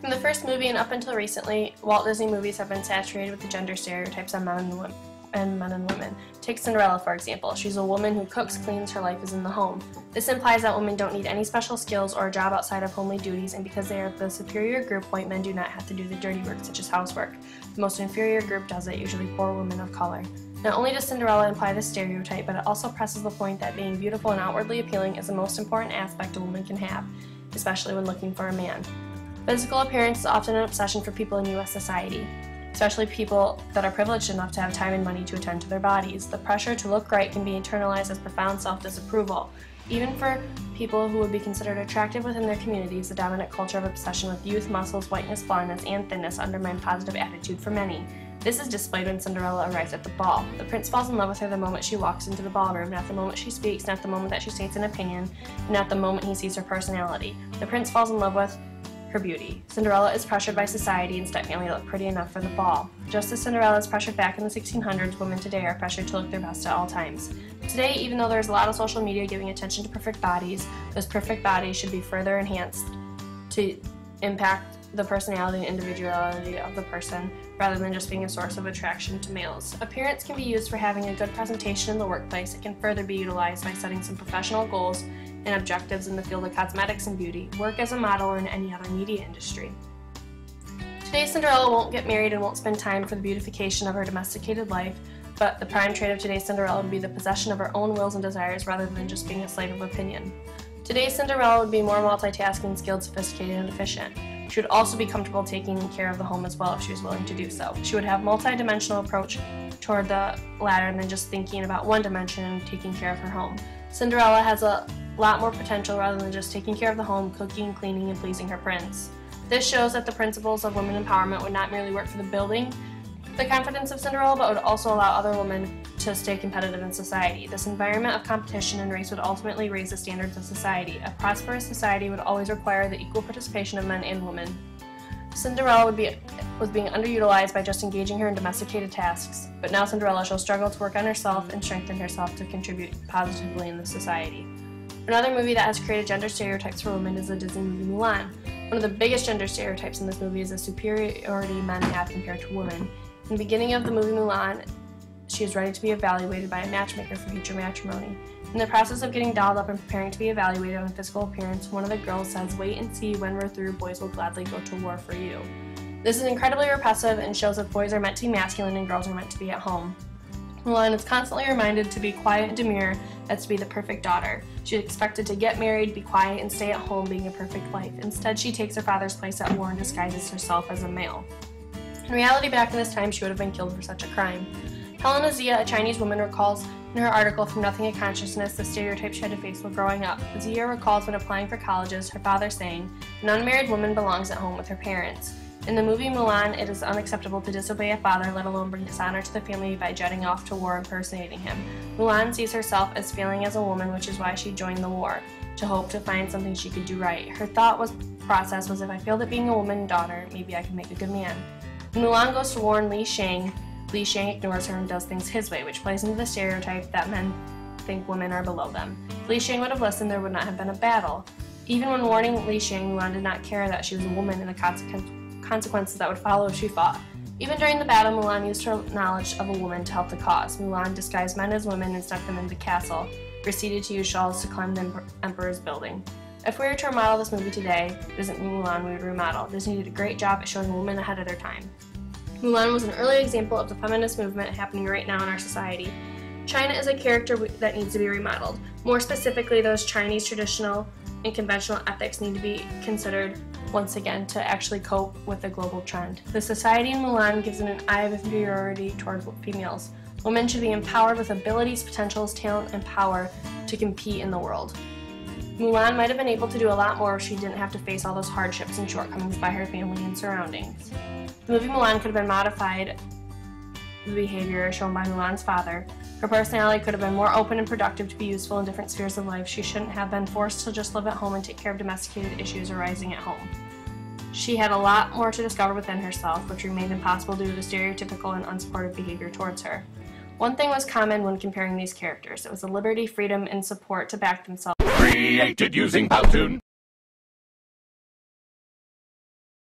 From the first movie and up until recently, Walt Disney movies have been saturated with the gender stereotypes on men and women. Take Cinderella, for example. She's a woman who cooks, cleans, her life is in the home. This implies that women don't need any special skills or a job outside of homely duties, and because they are the superior group, white men do not have to do the dirty work, such as housework. The most inferior group does it, usually poor women of color. Not only does Cinderella imply this stereotype, but it also presses the point that being beautiful and outwardly appealing is the most important aspect a woman can have, especially when looking for a man. Physical appearance is often an obsession for people in U.S. society, especially people that are privileged enough to have time and money to attend to their bodies. The pressure to look right can be internalized as profound self-disapproval. Even for people who would be considered attractive within their communities, the dominant culture of obsession with youth, muscles, whiteness, blondness, and thinness undermine positive attitude for many. This is displayed when Cinderella arrives at the ball. The prince falls in love with her the moment she walks into the ballroom, not the moment she speaks, not the moment that she states an opinion, and not the moment he sees her personality. The prince falls in love with her beauty. Cinderella is pressured by society and step-family to look pretty enough for the ball. Just as Cinderella is pressured back in the 1600s, women today are pressured to look their best at all times. Today, even though there's a lot of social media giving attention to perfect bodies, those perfect bodies should be further enhanced to impact the personality and individuality of the person, rather than just being a source of attraction to males. Appearance can be used for having a good presentation in the workplace. It can further be utilized by setting some professional goals and objectives in the field of cosmetics and beauty, work as a model, or in any other media industry. Today's Cinderella won't get married and won't spend time for the beautification of her domesticated life, but the prime trait of today's Cinderella would be the possession of her own wills and desires rather than just being a slave of opinion. Today's Cinderella would be more multitasking, skilled, sophisticated, and efficient. She would also be comfortable taking care of the home as well if she was willing to do so. She would have a multi-dimensional approach toward the latter than just thinking about one dimension and taking care of her home. Cinderella has a lot more potential rather than just taking care of the home, cooking, cleaning, and pleasing her prince. This shows that the principles of women empowerment would not merely work for the building the confidence of Cinderella, but would also allow other women to stay competitive in society. This environment of competition and race would ultimately raise the standards of society. A prosperous society would always require the equal participation of men and women. Cinderella was being underutilized by just engaging her in domesticated tasks, but now Cinderella shall struggle to work on herself and strengthen herself to contribute positively in the society. Another movie that has created gender stereotypes for women is the Disney movie Mulan. One of the biggest gender stereotypes in this movie is the superiority men have compared to women. In the beginning of the movie Mulan, she is ready to be evaluated by a matchmaker for future matrimony. In the process of getting dolled up and preparing to be evaluated on physical appearance, one of the girls says, "Wait and see, when we're through, boys will gladly go to war for you." This is incredibly repressive and shows that boys are meant to be masculine and girls are meant to be at home. Mulan is constantly reminded to be quiet and demure as to be the perfect daughter. She is expected to get married, be quiet, and stay at home being a perfect wife. Instead, she takes her father's place at war and disguises herself as a male. In reality, back in this time, she would have been killed for such a crime. Helena Zia, a Chinese woman, recalls in her article From Nothing to Consciousness the stereotypes she had to face while growing up. Zia recalls when applying for colleges, her father saying, "An unmarried woman belongs at home with her parents." In the movie Mulan, it is unacceptable to disobey a father, let alone bring dishonor to the family by jetting off to war impersonating him. Mulan sees herself as failing as a woman, which is why she joined the war, to hope to find something she could do right. Her process was, if I failed at being a woman and daughter, maybe I could make a good man. When Mulan goes to warn Li Shang ignores her and does things his way, which plays into the stereotype that men think women are below them. If Li Shang would have listened, there would not have been a battle. Even when warning Li Shang, Mulan did not care that she was a woman and the consequences that would follow if she fought. Even during the battle, Mulan used her knowledge of a woman to help the cause. Mulan disguised men as women and snuck them into the castle, proceeded to use shawls to climb the emperor's building. If we were to remodel this movie today, it isn't Mulan we would remodel. Disney did a great job at showing women ahead of their time. Mulan was an early example of the feminist movement happening right now in our society. China is a character that needs to be remodeled. More specifically, those Chinese traditional and conventional ethics need to be considered once again to actually cope with the global trend. The society in Mulan gives it an eye of inferiority toward females. Women should be empowered with abilities, potentials, talent, and power to compete in the world. Mulan might have been able to do a lot more if she didn't have to face all those hardships and shortcomings by her family and surroundings. The movie Mulan could have been modified, the behavior shown by Mulan's father. Her personality could have been more open and productive to be useful in different spheres of life. She shouldn't have been forced to just live at home and take care of domesticated issues arising at home. She had a lot more to discover within herself, which remained impossible due to the stereotypical and unsupportive behavior towards her. One thing was common when comparing these characters. It was the liberty, freedom, and support to back themselves. Created using Powtoon.